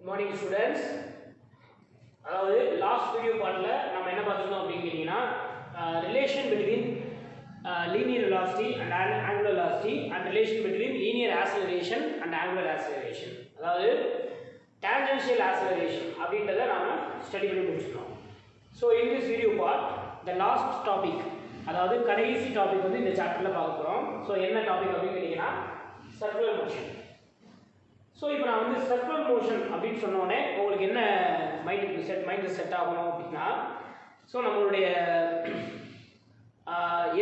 Good morning students. அதாவது last video பார்ட்ல நம்ம என்ன பார்த்துருந்தோம் அப்படின்னு கேட்டிங்கன்னா relation between linear velocity and angular velocity and relation between linear acceleration and angular acceleration. அதாவது tangential acceleration அப்படின்றத நாம ஸ்டடி பண்ணி முடிச்சிட்டோம். So in this video part the last topic அதாவது கடைசி டாபிக் வந்து இந்த சாப்டர்ல பார்க்க போறோம். So என்ன டாபிக் அப்படின்னு கேட்டிங்கன்னா circular motion. ஸோ இப்போ நான் வந்து சர்க்குலர் மோஷன் அப்படின்னு சொன்னோடனே உங்களுக்கு என்ன மைண்ட் செட் ஆகணும் அப்படின்னா ஸோ நம்மளுடைய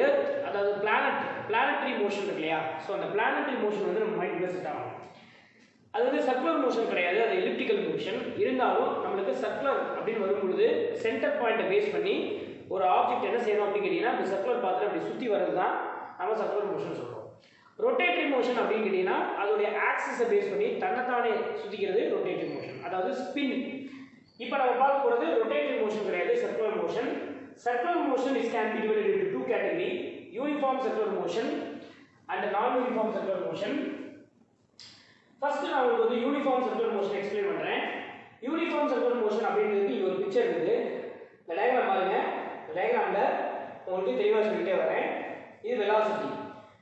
எர்த் அதாவது பிளானட்டரி மோஷன் இருக்கு இல்லையா ஸோ அந்த பிளானட்டரி மோஷன் வந்து நம்ம மைண்டில் செட் ஆகணும். அது வந்து சர்க்குலர் மோஷன் கிடையாது, அது எலிப்டிக்கல் மோஷன். இருந்தாலும் நம்மளுக்கு சர்க்குலர் அப்படின்னு வரும்பொழுது சென்டர் பாயிண்ட்டை பேஸ் பண்ணி ஒரு ஆப்ஜெக்ட் என்ன செய்யணும் அப்படின்னு கேட்டிங்கன்னா அந்த சர்க்குலர் பாத்தில் அப்படி சுற்றி வர்றது தான் நம்ம சர்க்குலர் மோஷன் சொல்கிறோம். ரொட்டேட்டரி மோஷன் அப்படின்னு கேட்டிங்கன்னா அதோடைய ஆக்சிஸை பேஸ் பண்ணி தன்னைத்தானே சுற்றிக்கிறது ரொட்டேட்டரி மோஷன், அதாவது ஸ்பின். இப்போ நம்ம பார்க்க போகிறது ரொட்டேட்டரி மோஷன் கிடையாது, circular motion. Circular motion is can be divided into two category, uniform circular motion and non uniform circular motion. First நான் உங்களுக்கு வந்து யூனிஃபார்ம் சர்க்குலர் மோஷன் எக்ஸ்பிளைன் பண்ணுறேன். யூனிஃபார்ம் சர்க்குலர் மோஷன் அப்படிங்கிறது இங்கே ஒரு பிக்சர் இருக்குது, இந்த டயக்ராம் பாருங்க. இந்த டயக்ராமில் உங்களுக்கு தெளிவாக சொல்லிட்டே வரேன். இது வெலாசிட்டி.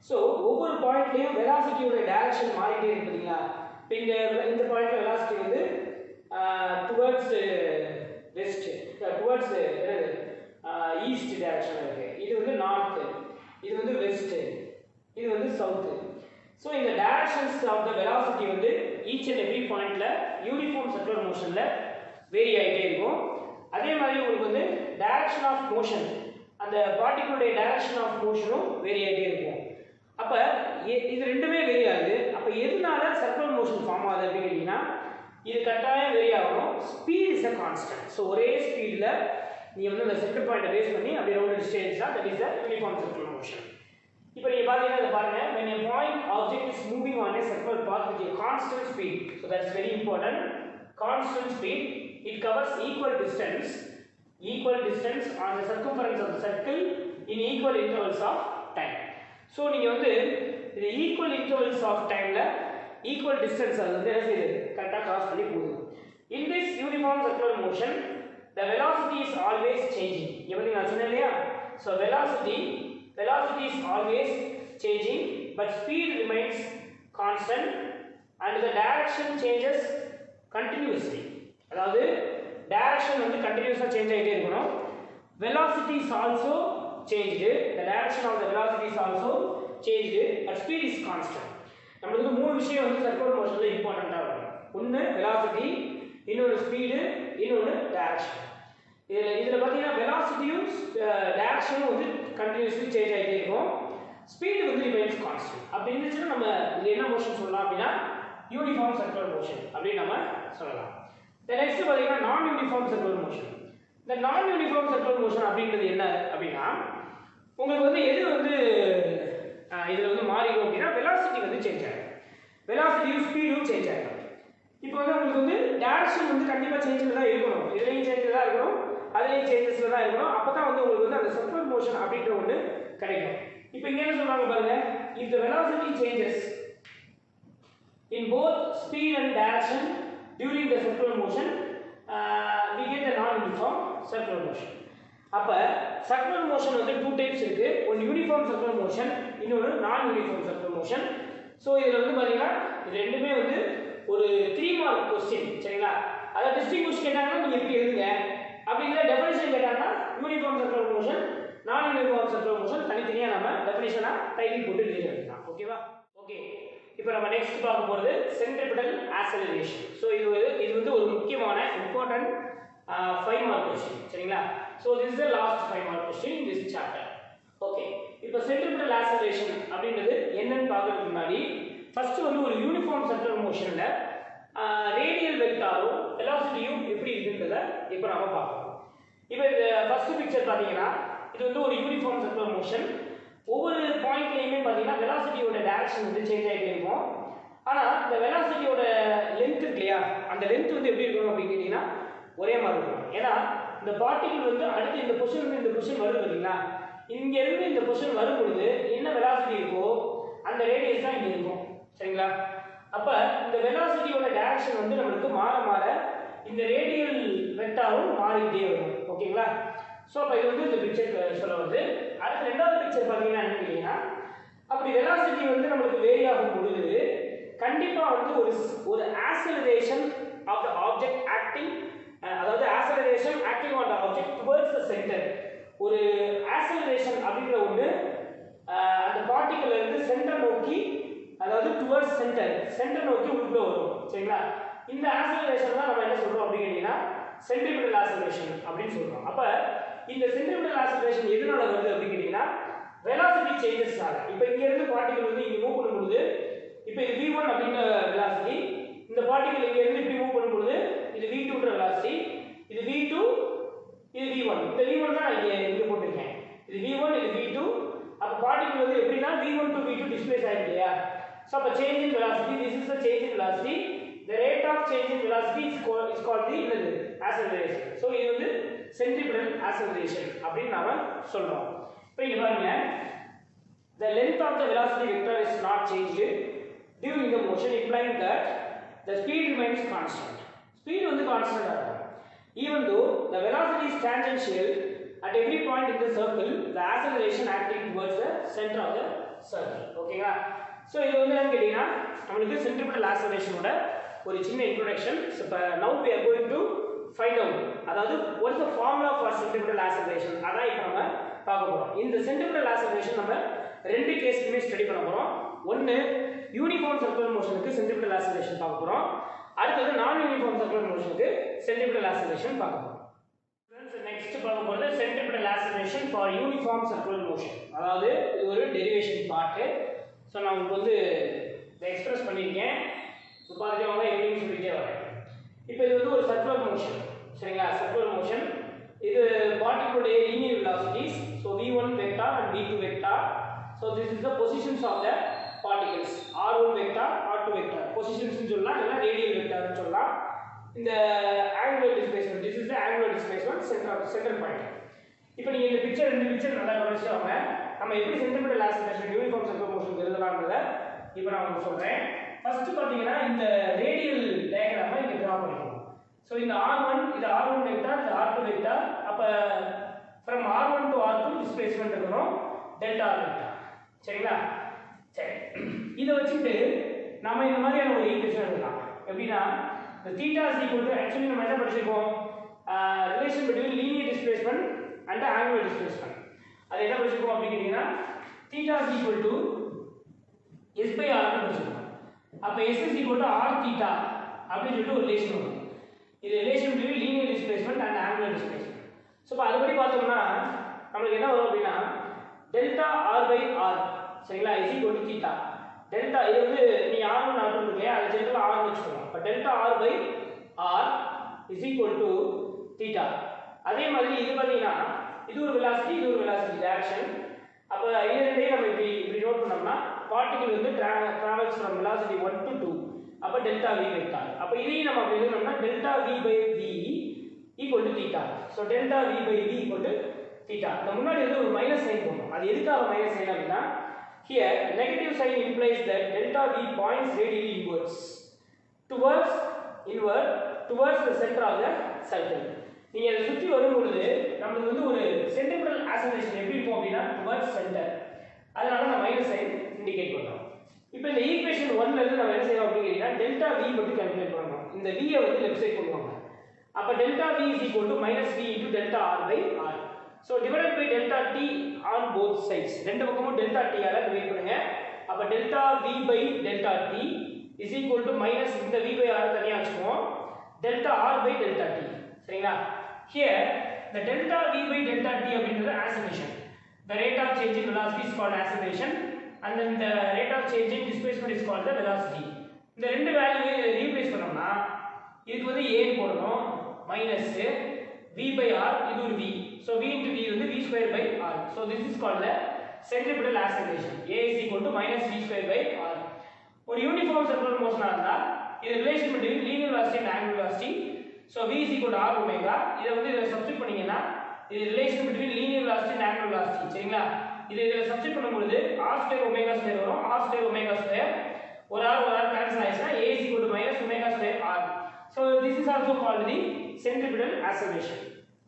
ஸோ ஒவ்வொரு பாயிண்ட்லேயும் வெலாசிட்டியோட டைரக்ஷன் மாறிட்டே இருக்கு பார்த்தீங்களா. இப்போ இந்த பாயிண்ட்ல வெலாசிட்டி வந்து towards west, towards east direction இருக்குது. இது வந்து நார்த்து, இது வந்து வெஸ்ட்டு, இது வந்து சவுத்து. ஸோ இந்த டைரக்ஷன்ஸ் ஆஃப் த வெலாசிட்டி வந்து ஈச் அண்ட் எவ்ரி பாயிண்ட்ல யூனிஃபார்ம் சர்க்குலர் மோஷன்ல வேரி ஆகிட்டே இருக்கும். அதே மாதிரி உங்களுக்கு வந்து டைரக்ஷன் ஆஃப் மோஷன், அந்த பார்ட்டிகளுடைய டைரக்ஷன் ஆஃப் மோஷனும் வேரி ஆகிட்டே இருக்கும். அப்போ இது ரெண்டுமே வேரி ஆகுது. அப்போ எதனால சர்க்குலர் மோஷன் ஃபார்ம் ஆகுது அப்படின்னு கேட்டிங்கன்னா இது கட்டாயம் வேரி ஆகணும். Speed is a constant. So ஒரே ஸ்பீடில் நீங்கள் வந்து அந்த சென்டர் பாயிண்ட்டை பேஸ் பண்ணி அப்படி ரவுண்ட் டிஸ்டன்ஸ் தான் that is the uniform circular motion. இப்போ நீங்கள் பார்த்தீங்கன்னா இதை பாருங்க, when a point object is moving on a circular path with a constant speed, so that's very important, constant speed, it covers equal distance on the circumference of the circle in equal intervals of time. So நீங்கள் வந்து இது equal intervals of டைமில் equal distance அது வந்து என்ன செய்யுது கரெக்டாக cross பண்ணி போகுது. In this uniform circular motion the velocity is always changing. எப்படி நான் சொன்னேன் இல்லையா, so velocity is always changing but speed remains constant and the direction changes continuously. அதாவது டைரக்ஷன் வந்து கண்டினியூஸாக சேஞ்ச் ஆகிட்டே இருக்கணும். Velocity is also changed, the direction of the velocity is also changed but speed is constant. நமக்கு மூணு விஷயம் வந்து circular மோஷன்ல இம்பார்ட்டண்டா இருக்கும். ஒன்னு velocity, இன்னொரு ஸ்பீடு, இன்னொரு டைரக்ஷன். இதுல பாத்தீங்கன்னா velocityயும் டைரக்ஷனும் வந்து கண்டினியூஸ்லி சேஞ்ச் ஆகிட்டே இருக்கும். ஸ்பீடு வந்து ரிமைன்ஸ் கான்ஸ்டன்ட். அப்படி இருந்துச்சுன்னா நம்ம இது என்ன மோஷன் சொல்லலாம் அப்படின்னா யூனிஃபார்ம் சர்க்குலர் மோஷன் அப்படின்னு நம்ம சொல்லலாம். நெக்ஸ்ட் பாத்தீங்கன்னா நான் யூனிஃபார்ம் சர்க்குலர் மோஷன். இந்த நான் யூனிஃபார்ம் சர்க்குலர் மோஷன் அப்படின்றது என்ன அப்படின்னா உங்களுக்கு வந்து எது வந்து இதில் வந்து மாறிடும் அப்படின்னா வெலாசிட்டி வந்து சேஞ்ச் ஆகும், வெலாசிட்டியும் ஸ்பீடும் சேஞ்ச் ஆகும். இப்போ வந்து உங்களுக்கு வந்து டைரக்ஷன் வந்து கண்டிப்பாக சேஞ்சில் தான் இருக்கணும், இதுலேயும் சேஞ்சில் தான் இருக்கணும், அதுலேயும் சேஞ்சஸில் தான் இருக்கணும். அப்போ தான் வந்து உங்களுக்கு வந்து அந்த சர்க்குலர் மோஷன் அப்படின்ற ஒன்று கிடைக்கும். இப்போ இங்கே என்ன சொல்கிறாங்க பாருங்க, if the velocity changes in both speed and direction during the circular motion we get a non-uniform circular motion. அப்ப circular motion வந்து two types இருக்கு, one uniform circular motion, இன்னொரு non-uniform circular motion. சோ இதுல வந்து பாத்தீங்கன்னா இது ரெண்டுமே வந்து ஒரு 3 மார்க் क्वेश्चन சரிங்களா. அத டிஸ்டிங்விஷ் கேட்டாங்கன்னா நீங்க எப்படி எழுதுங்க, அப்படிங்கற டெஃபினிஷன் கேட்டாங்கன்னா யூனிஃபார்ம் சர்க்குலர் மோஷன் நான் யூனிஃபார்ம் சர்க்குலர் மோஷன் தனித்தனியா நம்ம டெஃபினிஷனா டைட்டில் போட்டு எழுதிடலாம். ஓகேவா? ஓகே, இப்போ நம்ம நெக்ஸ்ட் பார்க்க போறது சென்ட்ரிபிடல் ஆக்சலரேஷன். சோ இது வந்து ஒரு முக்கியமான இம்பார்ட்டன்ட் 5 மார்க் क्वेश्चन சரிங்களா. So this is the last 5 mark question in this chapter. Okay, இப்போ சென்ட்ரிபிடல் ஆக்சலரேஷன் அப்படிங்கிறது என்னன்னு பார்க்கிறதுக்கு முன்னாடி ஃபர்ஸ்ட் வந்து ஒரு யூனிஃபார்ம் சர்க்குலர் மோஷன்ல ரேடியல் வெக்டாரும் வெலாசிட்டியும் எப்படி இருக்குன்றத இப்போ நாம பார்ப்போம். இப்போ இந்த ஃபர்ஸ்ட் பிக்சர் பாத்தீங்கன்னா இது வந்து ஒரு யூனிஃபார்ம் சர்க்குலர் மோஷன். ஒவ்வொரு பாயிண்ட்லயுமே பாத்தீங்கன்னா வெலாசிட்டியோட டைரக்ஷன் வந்து சேஞ்ச் ஆகிட்டே இருக்கும். ஆனா இந்த வெலாசிட்டியோட லென்த் இருக்கு இல்லையா, அந்த லென்த் வந்து எப்படி இருக்கணும் அப்படின்னு கேட்டீங்கன்னா ஒரே மாதிரி இருக்கும். ஏன்னா இந்த பார்ட்டிகிள் வந்து அடுத்து இந்த பொசிஷன் இந்த பொசிஷன் வருது பார்த்தீங்களா, இங்க இருந்து இந்த பொசிஷன் வரும்பொழுது என்ன வெலாசிட்டி இருக்கோ அந்த ரேடியஸ் தான் இங்க இருக்கும் சரிங்களா. அப்ப இந்த வெலாசிட்டியோட டைரக்ஷன் வந்து நமக்கு மாற மாற இந்த ரேடியல் வெக்டாரும் மாறிட்டே வரும். ஓகேங்களா? சோ அப்ப இது வந்து இந்த பிக்சர் சொல்ல வருது. அடுத்து ரெண்டாவது பிக்சர் பாத்தீங்கன்னா என்ன கேட்டீங்கன்னா, அப்படி வெலாசிட்டி வந்து நமக்கு வேரி ஆகும் பொழுது கண்டிப்பா வந்து ஒரு acceleration of the object acting, அதாவது acceleration acting on the object towards the centre. ஒரு ஆக்ஸலரேஷன் அப்படிங்கிற ஒன்று அந்த பார்ட்டிகிள் இருந்து சென்டர் நோக்கி, அதாவது டுவர்ட்ஸ் சென்டர் நோக்கி உள்ளே வரும். சரிங்களா? இந்த ஆக்ஸலரேஷன் தான் நம்ம என்ன சொல்றோம் அப்படின்னு கேட்டீங்கன்னா சென்ட்ரிபிடல் ஆக்ஸலரேஷன் அப்படின்னு சொல்றோம். அப்ப இந்த சென்ட்ரிபிடல் ஆக்ஸலரேஷன் எதனால வருது அப்படின்னு கேட்டீங்கன்னா வெலாசிட்டி சேஞ்சஸ்னால. இப்போ இங்க இருந்து பார்ட்டிகிள் வந்து இங்க மூவ் பண்ணும்போது, இப்போ இது v1 அப்படிங்கிற வெலாசிட்டி, இந்த பார்ட்டிகிள் இங்க இருந்து இப்படி மூவ் பண்ணும்போது இது v2ன்ற வெலாசிட்டி, இது v2, இது v1. இந்த v1 தான் இங்க போட்டுருக்கேன். இது v1, இது v2. அப்ப பார்ட்டிகிள் வந்து எப்படின்னா v1 to v2 டிஸ்பிளேஸ் ஆயிருக்கு இல்லையா? சோ அப்ப change in velocity, this is the change in velocity. The rate of change in velocity is called the acceleration. So இது வந்து centripetal acceleration அப்படின்னு நாம சொல்றோம். இப்போ இங்க பாருங்க, the length of the velocity vector is not changed during the motion, implying that the speed remains constant. Speed வந்து constant ஆ இருக்கும். Even though the velocity is tangential at every point in the circle, the acceleration acting towards the center of the circle. ஓகேங்களா? So இது வந்து என்ன கேட்டீங்கன்னா நமக்கு centripetal acceleration ஓட ஒரு சின்ன இன்ட்ரோடக்ஷன். இப்போ now we are going to find out, அதாவது what is the formula for centripetal acceleration, அதான் இப்போ நம்ம பார்க்க போறோம். இந்த centripetal acceleration நம்ம ரெண்டு கேஸ்லயுமே ஸ்டடி பண்ண போறோம். ஒன்னு யூனிஃபார்ம் சர்க்குலர் மோஷனுக்கு centripetal acceleration பார்க்க போறோம். அடுத்து நான் யூனிஃபார்ம் சர்க்குலர் மோஷனுக்கு centripetal acceleration பார்க்க போறோம். ஃப்ரெண்ட்ஸ், நெக்ஸ்ட் பார்க்க போறது centripetal acceleration for uniform circular motion. அதாவது இது ஒரு டெரிவேஷன் பார்ட். சோ நான் உங்களுக்கு வந்து எக்ஸ்பிரஸ் பண்ணிருக்கேன். பார்த்துட்டே வாங்க, எப்படின்னு சொல்லிட்டே வரேன். இப்போ இது வந்து ஒரு சர்க்குலர் மோஷன். சரிங்களா? Circular motion. இது பார்ட்டிகிளோட linear velocities. So v1 vector and v2 vector. So this is the positions of the particles. r1 vector, r2 vector பொசிஷன்ஸ்னு சொல்லலாம், இல்லைன்னா ரேடியல் வெக்டார்னு சொல்லலாம். இந்த angular displacement, this is the angular displacement centre point. இப்போ நீங்கள் இந்த பிக்சர், ரெண்டு பிக்சர் நல்லா கவனிச்சுவாங்க. நம்ம எப்படி centripetal acceleration uniform circular motion எழுதலாம்ன்றதை இப்போ நான் உங்களுக்கு சொல்கிறேன். ஃபர்ஸ்ட் பாத்தீங்கன்னா இந்த ரேடியல் டயகிராமை இங்க டிரா பண்ணிக்கணும். சோ இந்த r1, இது r1 வெக்டார், இது r2 வெக்டார். அப்ப from r1 to r2 displacement இருக்கணும் டெல்டா r வெக்டார். சரிங்களா? சரி, இத வச்சிட்டு நாம இந்த மாதிரியான ஒரு ஈக்குவேஷன் எழுதலாம். எப்படின்னா the theta is equal to, actually நம்ம என்ன படிச்சிருக்கோம், relation between linear displacement and angular displacement. அது என்ன படிச்சிருக்கோம் அப்படி கேட்டீங்கன்னா theta is equal to s by r ன்னு படிச்சிருக்கோம். அப்ப s is equal to r theta அப்படி சொல்லிட்டு ஒரு ரிலேஷன் வரும். இது relation between linear displacement and angular displacement. So அப்ப அதுபடி பார்த்தோம்னா நமக்கு என்ன வரும் அப்படின்னா டெல்டா r by r, சரிங்களா, is equal to theta. Delta இது வந்து நீ r1 r2 இருக்கே, அது ஜெனரலா r ன்னு வெச்சுக்கோங்க. அப்ப delta r by r is equal to theta. அதே மாதிரி இது பாத்தீங்கன்னா இது ஒரு velocity, இது ஒரு velocity டைரக்ஷன். அப்ப இது ரெண்டையும் நம்ம இப்படி நோட் பண்ணோம்னா பார்ட்டிகிள் வந்து travels from velocity 1 to 2. அப்ப டெல்டா v வெக்டார். அப்ப இதையும் நம்ம அப்படி எழுதணும்னா delta v by v equal to theta. So delta v by v equal to theta. இந்த முன்னாடி வந்து ஒரு மைனஸ் சைன் போடணும். அது எதுக்காக மைனஸ் சைன் அப்படின்னா here negative sign implies that delta v points radially towards the center of the circle. நீங்க அதை சுத்தி வரும்போது நமக்கு வந்து ஒரு சென்ட்ரிபிடல் ஆக்ஸலரேஷன் எப்படி இருக்கும் அப்படின்னா towards center. அதனால நான் மைனஸ் சைன் இண்டிகேட் பண்றோம். இப்போ இந்த ஈக்குவேஷன் 1ல இருந்து நம்ம என்ன செய்யறோம் அப்படினா டெல்டா v மட்டும் கால்குலேட் பண்ணனும். இந்த v ஐ வந்து லெஃப்ட் சைடு கொண்டு வாங்க. அப்ப delta v is equal to minus v into delta r by r. So divided by delta t on both sides. ரெண்டு பக்கமும் delta t ஆல டிவைட் பண்ணுங்க. அப்ப delta v by delta t is equal to minus இந்த v by r தனியா வச்சுக்குவோம். delta r by delta t. சரிங்களா? Here the delta v by delta t அப்படிங்கிறது acceleration. The rate of change in velocity is called acceleration and then the rate of change in displacement is called the velocity. இந்த ரெண்டு வேல்யூவை replace பண்ணோம்னா இதுக்கு வந்து a ன்னு போடணும் minus v by r இது ஒரு v. So v into v வந்து v square by r. So this is called the centripetal acceleration. A is equal to minus v square by r. ஒரு uniform circular மோஷனா இருந்தா இது relation between linear velocity and angular velocity. So v is equal to r omega. இத வந்து இத substitute பண்ணீங்கனா இது relation between linear velocity and angular velocity. சரிங்களா? இத சப்ஸ்டிட் பண்ணும்போது r square omega square வரும். r square omega square ஒரு ஆர் கேன்சல் ஆயிடுச்சுன்னா a is equal to minus omega square r. So this is also called the centripetal acceleration.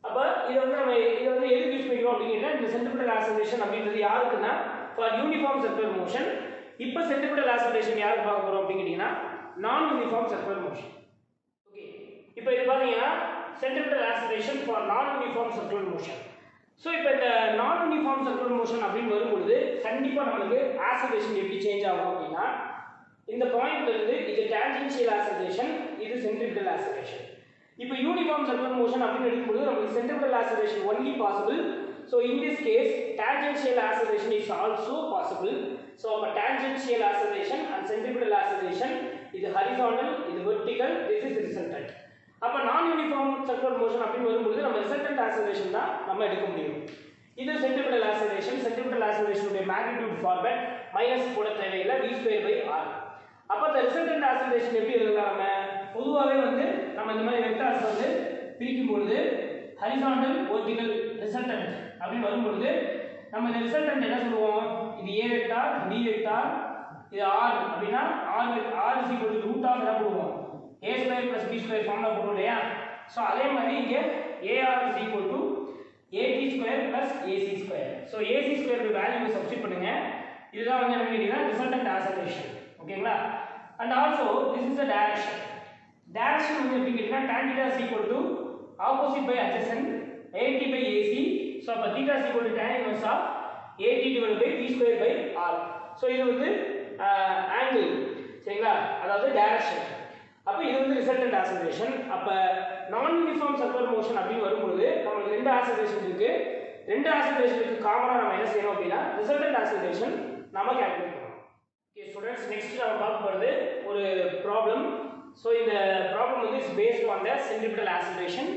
அப்ப இது வந்து நம்ம இது வந்து எதுக்கு யூஸ் பண்ணிக்கிறோம் அப்படினா இந்த centripetal acceleration அப்படிங்கிறது யாருக்குன்னா for uniform circular motion. இப்போ centripetal acceleration யாருக்கு பார்க்க போறோம் அப்படிங்கறீங்கன்னா non uniform circular motion. Okay, இப்போ இது பாத்தீங்கன்னா centripetal acceleration for non uniform circular motion. So இப்போ இந்த நான் யூனிஃபார்ம் சர்க்குலர் மோஷன் அப்படின்னு வரும்பொழுது கண்டிப்பாக நம்மளுக்கு ஆக்சலரேஷன் எப்படி சேஞ்ச் ஆகும் அப்படின்னா இந்த பாயிண்ட்ல இருந்து இது டான்ஜென்ஷியல் ஆக்சலரேஷன், இது சென்ட்ரிபிட்டல் ஆக்சலரேஷன். இப்போ யூனிஃபார்ம் சர்க்குலர் மோஷன் அப்படின்னு எடுக்கும்போது நமக்கு centripetal acceleration only possible. So in this case tangential acceleration is also possible. So அப்போ tangential acceleration and centripetal acceleration, இது ஹரிசாண்டல், இது வெர்டிகல், திஸ் இஸ் ரிசல்டன்ட். அப்ப நான் யூனிஃபார்ம் சர்க்குலர் மோஷன் அப்படின்னு வரும்போது நம்ம ரிசல்டன்ட் ஆக்சலரேஷன் தான் நம்ம எடுக்க முடியும். இது சென்ட்ரிபிட்டல் ஆக்சலரேஷன். சென்ட்ரிபிட்டல் ஆக்சலரேஷனுடைய மேக்னிட்யூட் ஃபார்மேட் மைனஸ் போட தேவையில்லை, v²/r. அப்ப இந்த ரிசல்டன்ட் ஆக்சலரேஷன் எப்படி எழுதலாம்? நம்ம பொதுவாகவே வந்து நம்ம இந்த மாதிரி வெக்டார்ஸ் வந்து பிரிக்கும் பொழுது ஹரிசாண்டல், வெர்டிகல், ரிசல்டன்ட் அப்படின்னு வரும்பொழுது நம்ம இந்த ரிசல்டன்ட் என்ன சொல்லுவோம்? இது a வெக்டார், b வெக்டார், இது r அப்படின்னா r is equal to root of என்ன போடுவோம்? a square plus b square formula போடுறோம் இல்லையா? ஸோ அதே மாதிரி இங்க ar is equal to at square plus ac square. So ac square வேல்யூவை சப்ஸ்டிட் பண்ணுங்க. இதுதான் வந்து என்ன கேட்டீங்கன்னா ரிசல்டன்ட் ஆக்சலரேஷன். ஓகேங்களா? And also this is the direction. Direction வந்து எப்படி கேட்டீங்கன்னா tan theta is equal to opposite by adjacent at by ac. So அப்ப theta is equal to tan inverse of at divided by b square by r. So இது வந்து angle, சரிங்களா? அதாவது direction. அப்ப இது வந்து ரிசல்டன்ட் ஆக்சலரேஷன். அப்ப நான் யூனிஃபார்ம் சர்க்குலர் மோஷன் அப்படின்னு வரும்போது நமக்கு ரெண்டு ஆக்சலரேஷன் இருக்கு. ரெண்டு ஆக்சலரேஷனுக்கு காமனா நம்ம என்ன செய்யணும் அப்படின்னா ரிசல்டன்ட் ஆக்சலரேஷன் நாம கால்குலேட் பண்ணணும். ஓகே ஸ்டூடண்ட்ஸ், நெக்ஸ்ட் நம்ம பார்க்க போறது ஒரு ப்ராப்ளம். ஸோ இந்த ப்ராப்ளம் வந்து is based on the centripetal acceleration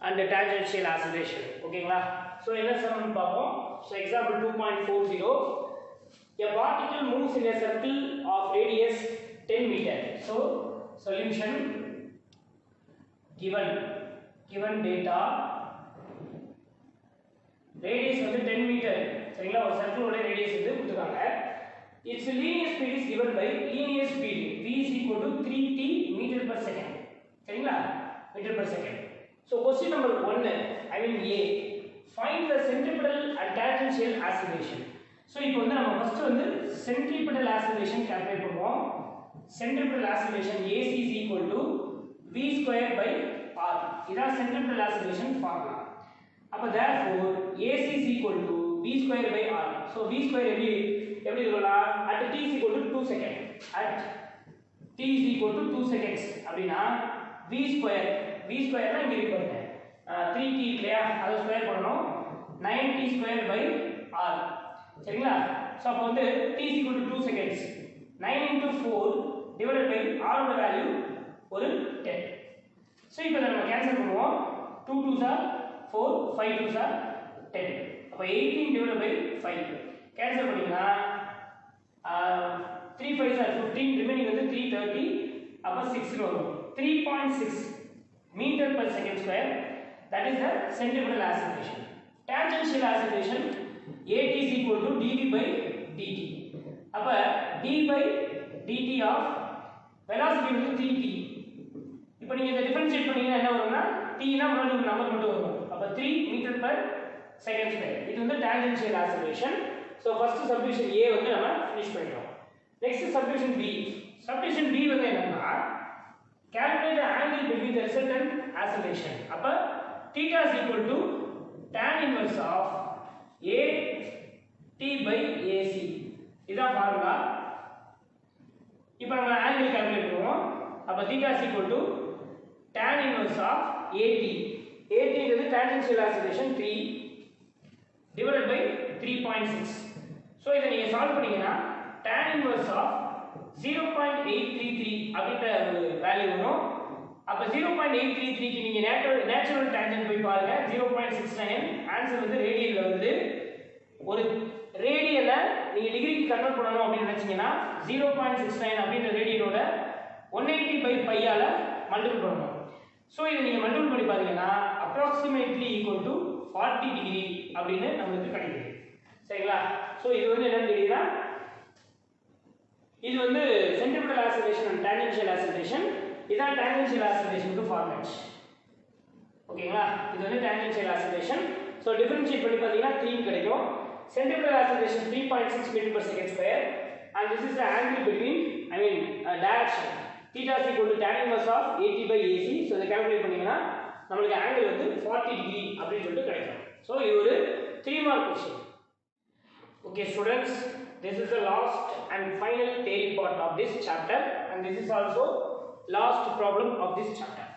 and tangential acceleration. ஓகேங்களா? ஸோ என்ன சம்னு பார்ப்போம். So example 2.40. A particle moves in a circle of radius 10 meter. So solution given data, radius வந்து 10 meter, சரிங்களா? ஒரு சர்க்கிளோட ரேடியஸ் வந்து கொடுத்துருக்காங்க. its linear speed is given by linear speed v is equal to 3t meter per second, சரிங்களா? meter per second. so question number 1, I mean a, find the centripetal and tangential acceleration. so இப்போ வந்து நம்ம first வந்து centripetal acceleration calculate பண்ணுவோம். centripetal acceleration ac is equal to v square by r. இதான் centripetal acceleration formula. அப்ப therefore ac is equal to v square by r. so v square எப்படி எழுதலாம்? at t is equal to 2 seconds. at t is equal to 2 seconds அப்படினா v square னா இங்க இருக்கு பாருங்க, 3t இல்லையா? அதை ஸ்கொயர் பண்ணனும். 9t square by r, சரிங்களா? சோ அப்ப வந்து t is equal to 2 seconds. 9 into 4 divided by r ஓட வேல்யூ ஒரு 10. சோ இப்போ நம்ம கேன்சல் பண்ணுவோம். 2 2s are 4, 5 2s are 10. அப்ப 18 divided by 5 கேன்சல் பண்ணீங்கன்னா 3 5s are 15, ரிமைனிங் வந்து 330. அப்ப 6 வரும். 3.6 meter per second square, that is the centripetal acceleration. Tangential acceleration at is equal to dv by dt. அப்ப d by dt of velocity வந்து 3t. இப்போ நீங்க இத டிஃபரன்ஷியேட் பண்ணீங்கன்னா என்ன வரும்னா t னா முன்னாடி ஒரு நம்பர் மட்டும் வரும். அப்ப 3 meter per second square. இது வந்து tangential acceleration. So first subdivision a வந்து நம்ம finish பண்ணிட்டோம். Next subdivision b. Subdivision b வந்து என்னன்னா calculate the angle between the resultant acceleration. அப்ப theta is equal to tan inverse of a t by ac. இதான் formula. இப்போ நம்ம angle calculate பண்ணுவோம். அப்ப theta is equal to tan inverse of at. at ங்கிறது tangential acceleration 3 divided by 3.6. So இத நீங்க solve பண்ணீங்கன்னா tan inverse of 0.833 அப்படிங்கற ஒரு வேல்யூ வரும். அப்ப 0.833 க்கு நீங்க நேச்சுரல் டான்ஜென்ட் போய் பாருங்க. 0.69. ஆன்சர் வந்து ரேடியன்ல வருது. ஒரு ரேடியனை நீங்க டிகிரிக்கு கன்வர்ட் பண்ணனும் அப்படி நினைச்சீங்கன்னா 0.69 அப்படிங்கற ரேடியனோட 180 by pi ஆல மல்டிபிள் பண்ணனும். சோ இத நீங்க மல்டிபிள் பண்ணி பாத்தீங்கன்னா approximately equal to 40 டிகிரி அப்படினு நமக்கு கிடைக்குது. சரிங்களா? சோ இது வந்து என்னன்னு கேட்டீங்கன்னா இது வந்து centripetal acceleration and tangential acceleration. இதான் tangential acceleration க்கு ஃபார்முலா. ஓகேங்களா? இது வந்து tangential acceleration. So differentiate பண்ணி பாத்தீங்கன்னா 3 கிடைக்கும். Centripetal acceleration 3.6 meter per second square, and this is the angle between, direction. Theta is equal to tan inverse of AT by AC. So இதை calculate பண்ணீங்கன்னா நமக்கு angle வந்து 40 degree அப்படினு சொல்லிட்டு கிடைக்கும். So இது ஒரு 3 mark question. Okay students, this is the last and final theory part of this chapter, and this is also last problem of this chapter.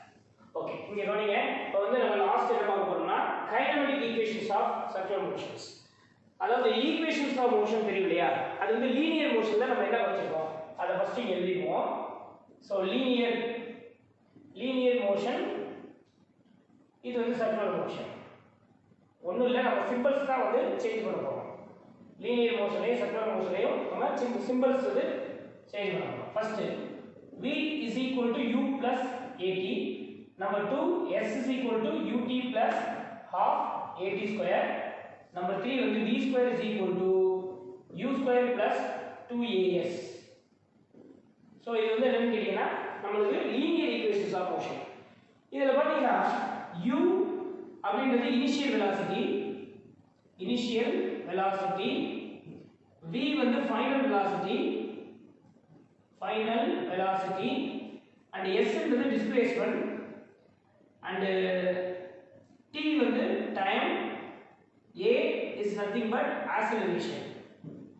Okay, இங்க கவனிங்க. இப்போ வந்து நம்ம லாஸ்ட் என்ன பார்க்க போறோம்னா kinematic equations of circular motions. அதாவது equations of motion தெரியும் இல்லையா? அது வந்து லீனியர் மோஷன்ல நம்ம என்ன படிச்சிருக்கோம்? அதை ஃபர்ஸ்ட் இங்க எழுதிடுவோம். சோ லீனியர் மோஷன் இது வந்து சர்க்குலர் மோஷன். ஒண்ணும் இல்ல, நம்ம சிம்பிள்ஸ் தான் வந்து சேஞ்ச் பண்ண போறோம். லீனியர் மோஷனையும் சர்க்குலர் மோஷனையும் நம்ம சிம்பிள்ஸ் வந்து சேஞ்ச் பண்ண போறோம். First v is equal to u plus at. Number 2, s is equal to ut plus half at square. Number 3 வந்து v square is equal to u square plus 2as. So இது வந்து என்னன்னு கேட்டீங்கன்னா நமக்கு linear equations of motion. இதுல பாத்தீங்கன்னா u அப்படிங்கிறது initial velocity, v வந்து final velocity, and s என்பது displacement, and t வந்து time, a is nothing but acceleration.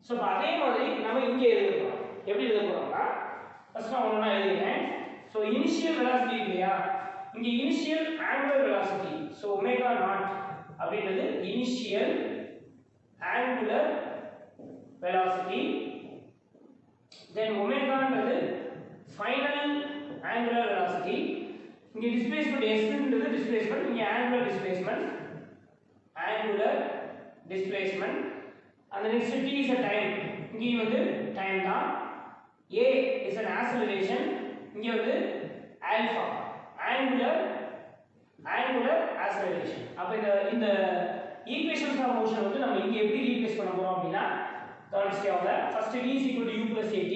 So அதே மாதிரி நம்ம இங்க எழுதலாம். எப்படி எழுத போறோம்னா ஃபர்ஸ்ட் நான் ஒண்ணா எழுதுறேன். So initial velocity இல்லையா? இங்க initial angular velocity. So omega naught அப்படிங்கிறது initial angular velocity, then omega ன்றது final angular velocity. இங்க displacement s ன்றது displacement, இங்க angular displacement, and then next t is a time. இங்க வந்து time தான். a is an acceleration, இங்க வந்து alpha angular acceleration. அப்ப இந்த ஈக்குவேஷன்ஸ் ஆஃப் மோஷன் வந்து நம்ம இங்க எப்படி ரீப்ளேஸ் பண்ண போறோம் அப்படினா கவனிச்சுக்கோங்க. First v is equal to u plus at.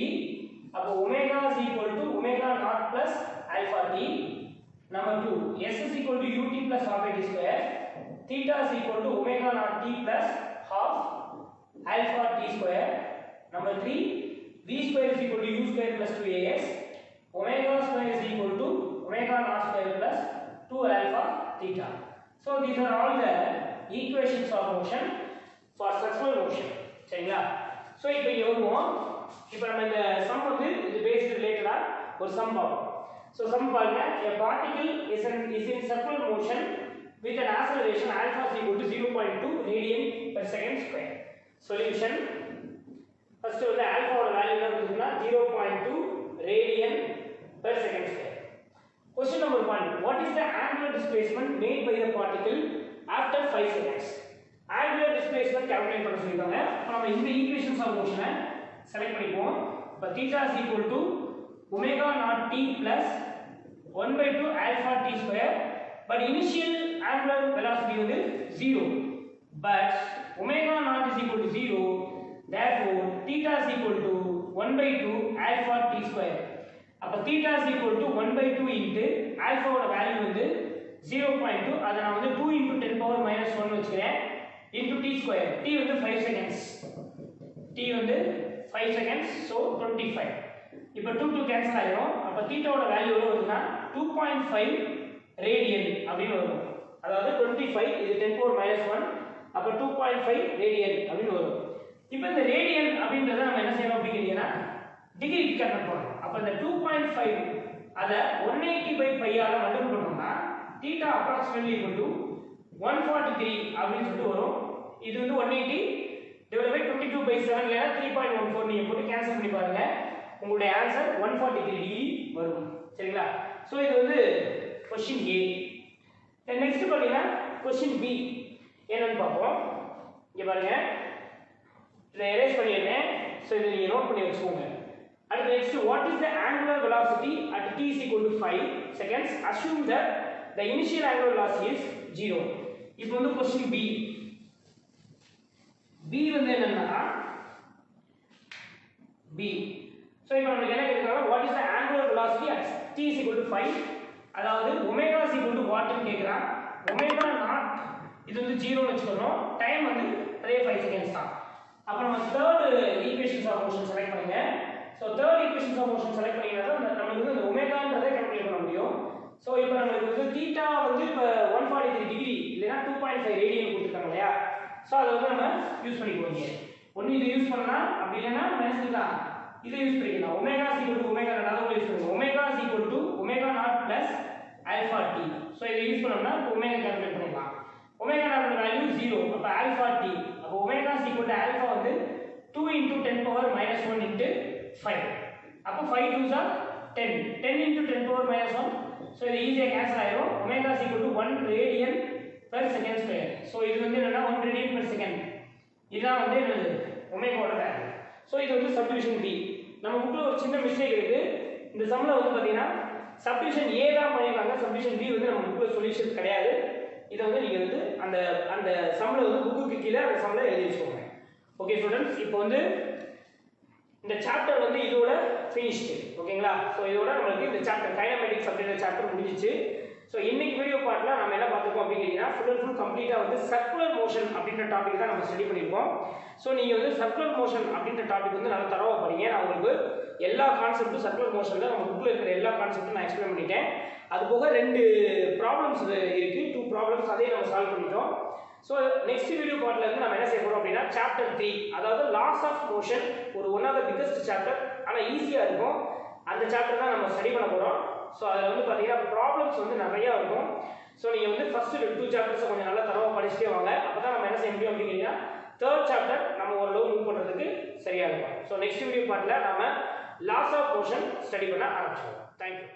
அப்ப omega is equal to omega naught plus alpha t. Number 2, s is equal to ut plus half at square. Theta is equal to omega naught t plus half alpha t square. Number 3, v square is equal to u square plus 2as. Omega square is equal to omega naught square plus 2 alpha theta. So these are all the equations of motion for circular motion. சரிங்களா? So இப்போ இங்க வருவோம். இப்போ நம்ம இந்த some வந்து இது paste ரிலேட்டடா ஒரு சம் பார்ப்போம். சோ சம் பாருங்க. A particle is in circular motion with an acceleration alpha is equal to 0.2 radian per second square. Solution. First வந்து alpha ஓட வேல்யூ என்ன கொடுத்திருக்குன்னா 0.2 radian per second square. Question number 1. What is the angular displacement made by the particle after 5 seconds? Angular displacement calculate பண்ண சொல்லிருக்காங்க. அப்ப நம்ம இந்த equations of மோஷனை select பண்ணிப்போம். அப்ப theta is equal to omega naught t plus 1/2 alpha t square. But initial angular velocity வந்து 0. But omega naught is equal to 0. Therefore theta is equal to 1/2 alpha t square. அப்ப theta is equal to 1/2 into alpha ஓட value வந்து 0.2. அத நான் வந்து 2 into 10 power minus 1 வச்சுக்கிறேன் into t square. t வந்து 5 seconds. So 25. இப்போ 2 கேன்சல் ஆயிடும். அப்ப theta ஓட வேல்யூ எவ்வளவு வருதுன்னா 2.5 radian அப்படினு வரும். அதாவது 25 இது 10 power minus 1. அப்ப 2.5 radian அப்படினு வரும். இப்போ இந்த radian அப்படின்றத நம்ம என்ன செய்யணும் அப்படிங்கறீங்கன்னா டிகிரிக்கு கன்வெர்ட் பண்ணனும். அப்ப இந்த 2.5 அத 180/pi ஆல மல்டிபிள் பண்ணோம்னா theta approximately equal to 143 அப்படினு சொல்லிட்டு வரும். இது வந்து 180 divided by 22/7 இல்ல 3.14 நீங்க போட்டு கேன்சல் பண்ணி பாருங்க. உங்களுடைய ஆன்சர் 143 டிகிரி வரும். சரிங்களா? சோ இது வந்து क्वेश्चन A. தென் நெக்ஸ்ட் பாத்தீங்கன்னா क्वेश्चन B என்னன்னு பாப்போம். இங்க பாருங்க. இத எரேஸ் பண்ணிடுறேன். சோ இத நீங்க நோட் பண்ணி வச்சுக்கோங்க. அடுத்து next, what is the angular velocity at t is equal to 5 seconds? Assume that the initial angular velocity is 0. இப்போ வந்து question B. B வந்து என்னன்னா B. ஸோ இப்போ நமக்கு என்ன கேட்குறாங்க, what is the angular velocity at t is equal to 5, அதாவது omega is equal to வாட்னு கேட்குறான். ஒமேகா நாட் இது வந்து 0ன்னு வச்சுக்கணும், டைம் வந்து அதே 5 செகண்ட்ஸ் தான். அப்போ நம்ம third equations of motion select பண்ணுங்க. So third equations of motion select பண்ணிங்கன்னா தான் நம்மளுக்கு வந்து இந்த ஒமேகான்றதை கால்குலேட் பண்ண முடியும். ஸோ இப்போ நம்மளுக்கு வந்து தீட்டா வந்து இப்போ 143 டிகிரி இல்லைன்னா 2.5 ரேடியன் கொடுத்துருக்காங்க இல்லையா. ஸோ அதை வந்து நம்ம யூஸ் பண்ணிக்குவோங்க. ஒன்று இதை யூஸ் பண்ணலாம், அப்படி இல்லைன்னா நம்ம என்ன செஞ்சுக்கலாம், இதை யூஸ் பண்ணிக்கலாம். Omega is equal to omega naught use பண்ணுங்க. Omega is equal to omega naught plus alpha t. So இதை யூஸ் பண்ணோம்னா ஒமேகா கால்குலேட் பண்ணிக்கலாம். ஒமேகா நாட் வேல்யூ 0, அப்போ ஆல்ஃபா டி, அப்போ omega is equal to alpha வந்து 2 × 10⁻⁻1 × 5. அப்போ 5 2s are 10, 10 × 10⁻⁻1. So இது ஈஸியாக கேன்சல் ஆயிடும். Omega is equal to 1 radian per second square. So இது வந்து என்னன்னா 1 radian per second. இதுதான் வந்து என்னது ஒமேகாவோட வேல்யூ. ஸோ இது வந்து சப்டிவிஷன் பி. நம்ம புக்கில் ஒரு சின்ன மிஸ்டேக் இருக்கு. இந்த சம்மில் வந்து பார்த்தீங்கன்னா சப்டிவிஷன் ஏ தான் பண்ணியிருக்காங்க, சப்டிவிஷன் பி வந்து நம்ம புக்கில் சொல்யூஷன் கிடையாது. இதை வந்து நீங்கள் வந்து அந்த அந்த சம்மில் வந்து புக்குக்கு கீழே அந்த சம்மில் எழுதி வச்சுக்கோங்க. ஓகே ஸ்டூடெண்ட்ஸ், இப்போ வந்து இந்த சாப்டர் வந்து இதோட ஃபினிஷ்டு. ஓகேங்களா. ஸோ இதோட நம்மளுக்கு இந்த சாப்டர் கைனமேட்டிக்ஸ் அப்படின்ற சாப்டர் முடிஞ்சிச்சு. ஸோ இன்னைக்கு வீடியோ பார்ட்ல நம்ம என்ன பார்த்துருக்கோம் அப்படிங்கிறீங்கன்னா ஃபுல் அண்ட் ஃபுல் கம்ப்ளீட்டாக வந்து சர்க்குலர் மோஷன் அப்படின்ற டாபிக் தான் நம்ம ஸ்டடி பண்ணியிருக்கோம். ஸோ நீங்கள் வந்து சர்க்குலர் மோஷன் அப்படின்ற டாபிக் வந்து நல்லா தரவா படிங்க. நான் உங்களுக்கு எல்லா கான்செப்ட்டும் சர்க்குலர் மோஷனில் நம்ம புக்கில் இருக்கிற எல்லா கான்செப்ட்டும் நான் எக்ஸ்பிளைன் பண்ணிட்டேன். அது போக 2 ப்ராப்ளம்ஸ் இருக்குது, 2 ப்ராப்ளம்ஸ் அதையும் நம்ம சால்வ் பண்ணிட்டோம். ஸோ நெக்ஸ்ட் வீடியோ பார்ட்ல இருந்து நம்ம என்ன செய்ய போகிறோம் அப்படின்னா சாப்டர் 3, அதாவது லாஸ் ஆஃப் மோஷன், ஒரு one of the biggest chapter, ஆனால் ஈஸியாக இருக்கும். அந்த சாப்டர் தான் நம்ம ஸ்டடி பண்ண போகிறோம். ஸோ அதில் வந்து பார்த்தீங்கன்னா ப்ராப்ளம்ஸ் வந்து நிறையா இருக்கும். ஸோ நீங்கள் வந்து ஃபர்ஸ்ட் 2 சாப்டர்ஸை கொஞ்சம் நல்லா தரவாக படிச்சுட்டே வாங்க. அப்போ தான் நம்ம என்ன செய்ய முடியும் அப்படிங்கிறீங்கன்னா தேர்ட் சாப்டர் நம்ம ஓரளவு மூவ் பண்ணுறதுக்கு சரியாக இருக்கும். ஸோ நெக்ஸ்ட் வீடியோ பார்ட்டில் நம்ம லாஸ் ஆஃப் மோஷன் ஸ்டடி பண்ண ஆரம்பிச்சிடுவோம். தேங்க்யூ.